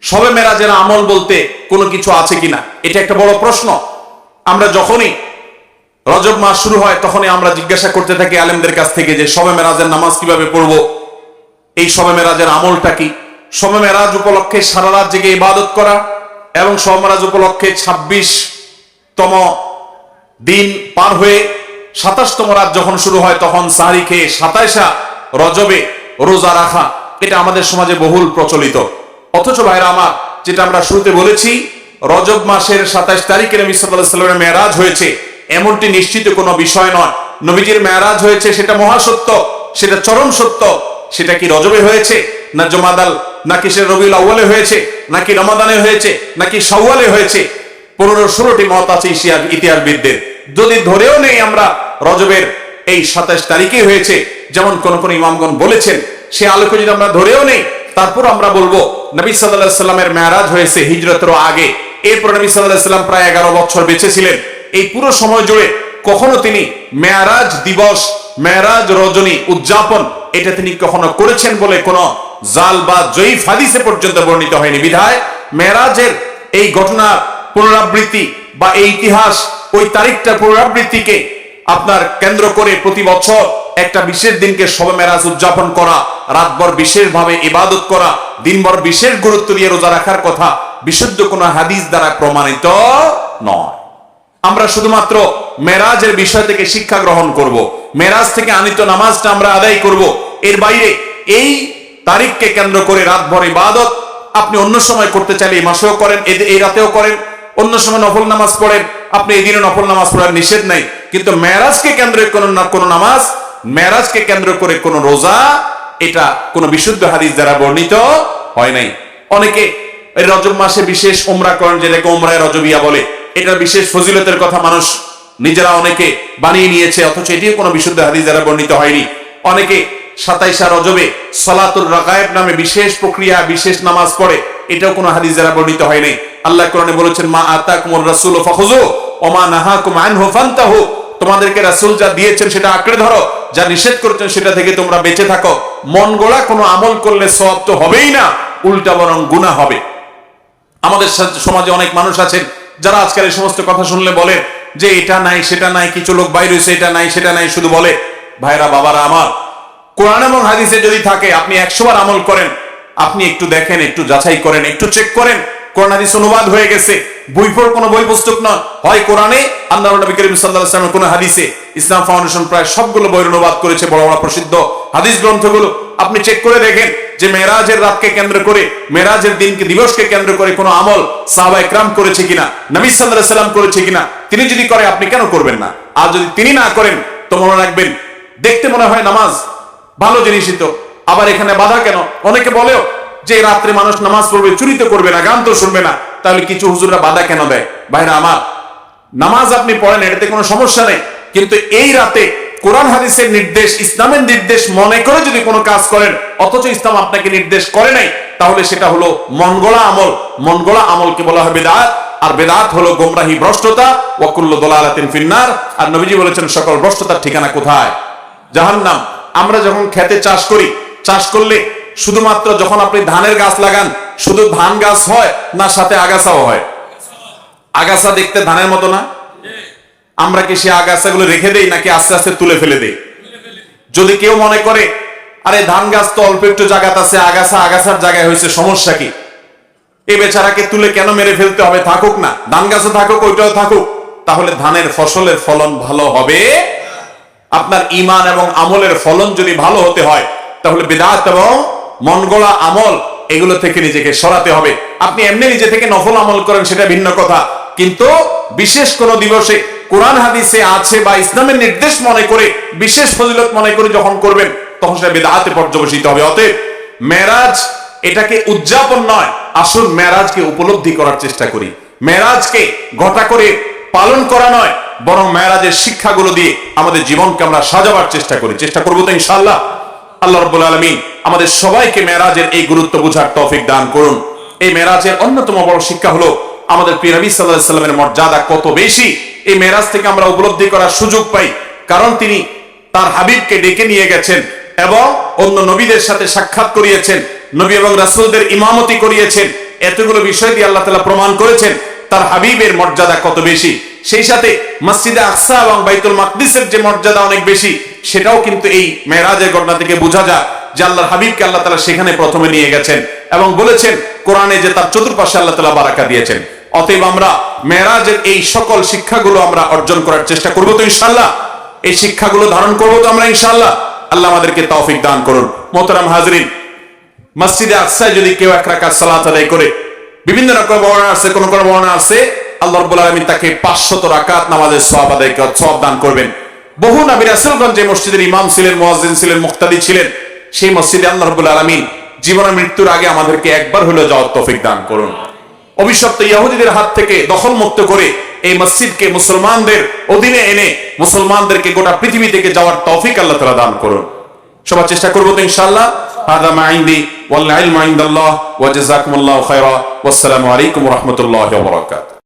শবে মেরাজের আমল বলতে কোনো কিছু আছে কিনা, এটা একটা বড় প্রশ্ন। আমরা যখনই রজব মাস শুরু হয় তখনই আমরা জিজ্ঞাসা করতে থাকি আলেমদের কাছ থেকে যে শবে মেরাজের নামাজ কিভাবে পড়বো, এই শবে মেরাজের আমলটা কি। শবে মেরাজ উপলক্ষে সারা রাত জেগে ইবাদত করা এবং শবে মেরাজ উপলক্ষে 26তম দিন পার হয়ে 27তম রাত যখন শুরু হয় তখন সাহরি খেয়ে 27 রজবে রোজা রাখা, এটা আমাদের সমাজে বহুল প্রচলিত। অথচ ভাইরা আমার, যেটা আমরা শুরুতে বলেছি, রজব মাসের 27 তারিখে নবী সাল্লাল্লাহু আলাইহি ওয়াসাল্লামের মেরাজ হয়েছে এমনটি নিশ্চিত কোনো বিষয় নয়। নবীজির মেরাজ হয়েছে সেটা মহাসত্য, সেটা চরম সত্য। সেটা কি রজবে হয়েছে, না জুমাদাল, নাকি সে রবিউল আউয়ালে হয়েছে, নাকি রমাদানে হয়েছে, নাকি শাওয়ালে হয়েছে, 15-16টি মত আছে ইতিহাসবিদদের। যদি ধরেও নেই আমরা রজবের এই 27 তারিখে হয়েছে, যেমন কোন কোন ইমামগণ বলেছেন, সে আলোকে যদি আমরা ধরেও নেই, তারপর আমরা বলবো নবী সাল্লাল্লাহু আলাইহি সাল্লামের মেরাজ হয়েছে হিজরতের আগে। এরপর নবী সাল্লাল্লাহু আলাইহি সাল্লাম প্রায় 11 বছর বেঁচে ছিলেন। এই পুরো সময় জুড়ে কখনো তিনি মেরাজ দিবস, মেরাজ রজনী উদযাপন এটা তিনি কখনো করেছেন বলে কোন জাল বা জয়ীফ হাদিসে পর্যন্ত বর্ণিত হয়নি। বিধায় মেরাজের এই ঘটনার পুনরাবৃত্তি বা এই ইতিহাস, ওই তারিখটা পুনরাবৃত্তিকে আপনার কেন্দ্র করে প্রতি বছর একটা বিশেষ দিনকে শবে মেরাজ উদযাপন করা, রাতভর বিশেষভাবে ইবাদত করা, দিনভর বিশেষ গুরুত্ব দিয়ে রোজা রাখার কথা বিশুদ্ধ কোনো হাদিস দ্বারা প্রমাণিত নয়। আমরা শুধুমাত্র মেরাজের বিষয় থেকে শিক্ষা গ্রহণ করব, মেরাজ থেকে আনিত নামাজটা আমরা আদায় করব। এর বাইরে এই তারিখকে কেন্দ্র করে রাতভর ইবাদত আপনি অন্য সময় করতে চাইলে এই মাসেও করেন, এই রাতেও করেন, অন্য সময় নফল নামাজ পড়েন, আপনি এই দিনে নফল নামাজ পড়ার নিষেধ নাই। কিন্তু মেরাজকে কেন্দ্র করে কোনো নামাজ, মেরাজকে কেন্দ্র করে কোনো রোজা, এটা কোনো বিশুদ্ধ হাদিস দ্বারা বর্ণিত হয় নাই। অনেকে এই রজব মাসে বিশেষ উমরা করেন, যেটাকে উমরায়ে রজবিয়া বলে। এটা বিশেষ ফজিলতের কথা মানুষ নিজেরা অনেকে বানিয়ে নিয়েছে, অথচ এটিও কোনো বিশুদ্ধ হাদিস দ্বারা বর্ণিত হয়নি। অনেকে 27 রজবে সালাতুর রাগায়েব নামে বিশেষ প্রক্রিয়া, বিশেষ নামাজ পড়ে, এটাও কোনো হাদিস দ্বারা বর্ণিত হয় নাই। আল্লাহ কোরআনে বলেছেন, মা আতাকুমুর রাসূলু ফাখুযু ওয়া মা নাহাকুম আনহু ফান্তাহু, তোমাদেরকে রাসূল যা দিয়েছেন সেটা আঁকড়ে ধরো, যা নিষেধ করেছেন সেটা থেকে তোমরা বেঁচে থাকো। মন গড়া কোনো আমল করলে সওয়াব তো হবেই না, উল্টা বরং গুনাহ হবে। আমাদের সমাজে অনেক মানুষ আছেন যারা আজকাল এই সমস্ত কথা শুনলে বলে যে এটা নাই সেটা নাই, কিছু লোক বাইরে হয়েছে, এটা নাই সেটা নাই শুধু বলে। ভাইরা বাবারা আমার, কোরআন এবং হাদিসে যদি থাকে আপনি 100 বার আমল করেন, আপনি একটু দেখেন, একটু যাচাই করেন, একটু চেক করেন। কোরআন হাদিস অনুবাদ হয়ে গেছে, বইপড় কোনো বই পুস্তক নয়, হয় কোরআনে, আল্লাহর নবী করিম সাল্লাল্লাহু আলাইহি ওয়াসাল্লামের কোনো হাদিসে। ইসলাম ফাউন্ডেশন প্রায় সবগুলো বইয়ের অনুবাদ করেছে, বড় বড় প্রসিদ্ধ হাদিস গ্রন্থগুলো। আপনি চেক করে দেখেন যে মেরাজের রাতকে কেন্দ্র করে, মেরাজের দিনকে, দিবসকে কেন্দ্র করে কোনো আমল সাহাবায়ে কেরাম করেছে কিনা, নবী সাল্লাল্লাহু আলাইহি ওয়াসাল্লাম করেছে কিনা। তিনি যদি করে আপনি কেন করবেন না? আর যদি তিনি না করেন তো মনে রাখবেন, দেখতে মনে হয় নামাজ ভালো জিনিসই তো, আবার এখানে বাধা কেন? অনেকে বলেও যে রাত্রে মানুষ নামাজ পড়বে, চুরি তো করবে না, গান তো শুনবে না, তাহলে কিছু হুজুররা বাধা কেন দেয়? ভাইরা আমার, নামাজ আপনি পড়েন, এটাতে কোনো সমস্যা নেই, কিন্তু এই রাতে কোরআন হাদিসের নির্দেশ, ইসলামের নির্দেশ মনে করে যদি কোনো কাজ করেন, অথচ ইসলাম আপনাকে নির্দেশ করে নাই, তাহলে সেটা হলো মনগড়া আমল। মনগড়া আমলকে বলা হয় বিদআত, আর বিদআত হলো গোমরাহি, ভ্রষ্টতা। ওয়া কুল্লু দালালাতিন ফিন্নার, আর নবীজি বলেছেন সকল ভ্রষ্টতার ঠিকানা কোথায়? জাহান্নাম। আমরা যখন খেতে চাষ করি, চাষ করলে শুধুমাত্র যখন আপনি ধানের গাছ লাগান, শুধু ধান গাছ হয় না সাথে আগাছাও হয়? আগাছা দেখতে ধানের মতো না? আমরা কি সে আগাছাগুলো রেখে দেই নাকি আস্তে আস্তে তুলে ফেলে দেই? যদি কেউ মনে করে আরে ধান গাছ তো অল্প একটু জায়গাতে আছে, আগাছা আগাছার জায়গায় হয়েছে, সমস্যা কি, এই বেচারাকে তুলে কেন মেরে ফেলতে হবে? থাকুক না, ধান গাছও থাকুক, ওইটাও থাকুক, তাহলে ধানের ফসলের ফলন ভালো হবে। আপনার ঈমান এবং আমলের ফলন যদি ভালো হতে হয়, তাহলে বিদআত এবং মনগড়া আমল এগুলো থেকে নিজেকে সরাতে হবে। আপনি এমনি নিজে থেকে নফল আমল করেন, সেটা ভিন্ন কথা, কিন্তু বিশেষ কোন দিবসে কোরআন হাদিসে আছে বা ইসলামের নির্দেশ মনে করে, বিশেষ ফজিলত মনে করে যখন করবেন, তখন সেটা বিদআতে পর্যবসিত হবে। অতএব মেরাজ এটাকে উদযাপন নয়, আসল মেরাজকে উপলব্ধি করার চেষ্টা করি। মেরাজকে ঘটা করে পালন করা নয়, বরং মেরাজের শিক্ষাগুলো দিয়ে আমাদের জীবনকে আমরা সাজাবার চেষ্টা করি, চেষ্টা করবো তো ইনশাআল্লাহ। আল্লাহ রাব্বুল আলামিন আমাদের সবাইকে মেরাজের এই গুরুত্ব বুঝার তৌফিক দান করুন। এই মেরাজের অন্যতম বড় শিক্ষা হলো আমাদের প্রিয় নবী সাল্লাল্লাহু আলাইহি ওয়াসাল্লামের মর্যাদা কত বেশি, এই মেরাজ থেকে আমরা উপলব্ধি করার সুযোগ পাই। কারণ তিনি তার হাবিবকে ডেকে নিয়ে গেছেন এবং অন্য নবীদের সাথে সাক্ষাৎ করিয়েছেন, নবী এবং রাসূলদের ইমামতি করিয়েছেন, এতগুলো বিষয় দিয়ে আল্লাহ তাআলা প্রমাণ করেছেন তার হাবিবের মর্যাদা কত বেশি। সেই সাথে মসজিদে আকসা এবং বাইতুল মাকদিসের যে মর্যাদা অনেক বেশি, সেটাও কিন্তু এই মেরাজের ঘটনা থেকে বোঝা যায় যে আল্লাহর হাবিবকে আল্লাহ তাআলা সেখানে প্রথমে নিয়ে গেছেন এবং বলেছেন কোরআনে যে তার চতুর্পাশে আল্লাহ তাআলা বারাকা দিয়েছেন। অতএব আমরা মেরাজের এই সকল শিক্ষাগুলো আমরা অর্জন করার চেষ্টা করব তো ইনশাআল্লাহ, এই শিক্ষাগুলো ধারণ করবো তো আমরা ইনশাআল্লাহ। আল্লাহ আমাদেরকে তৌফিক দান করুন। মোহতারাম হাজরিন, মসজিদে আকসায় যদি কেউ এক রাকাত সালাত আদায় করে, বিভিন্ন রকম বর্ণনা আছে, কোন কোন বর্ণনা আছে আল্লাহ রাব্বুল আলামিন তাকে 500 রাকাত নামাজের সওয়াব আদায় করার সওয়াব দান করবেন। বহু নবী রাসূলগণ যে মসজিদের ইমাম ছিলেন, মুয়াজ্জিন ছিলেন, মুক্তাদি ছিলেন, সেই মসজিদে আল্লাহ রাব্বুল আলামিন জীবন মৃত্যুর আগে আমাদেরকে একবার হলেও যাওয়ার তৌফিক দান করুন। অভিশপ্ত ইহুদিদের হাত থেকে দখল মুক্ত করে এই মসজিদকে মুসলমানদের অধীনে এনে মুসলমানদেরকে গোটা পৃথিবী থেকে যাওয়ার তৌফিক আল্লাহ তাআলা দান করুন। সবার চেষ্টা করব তো ইনশাআল্লাহ। হাদা মা ইনদি ওয়াল ইলমু ইনদাল্লাহ ওয়া জাযাকুমুল্লাহু খায়রা ওয়াসসালামু আলাইকুম ওয়া রাহমাতুল্লাহি ওয়া বারাকাতুহু।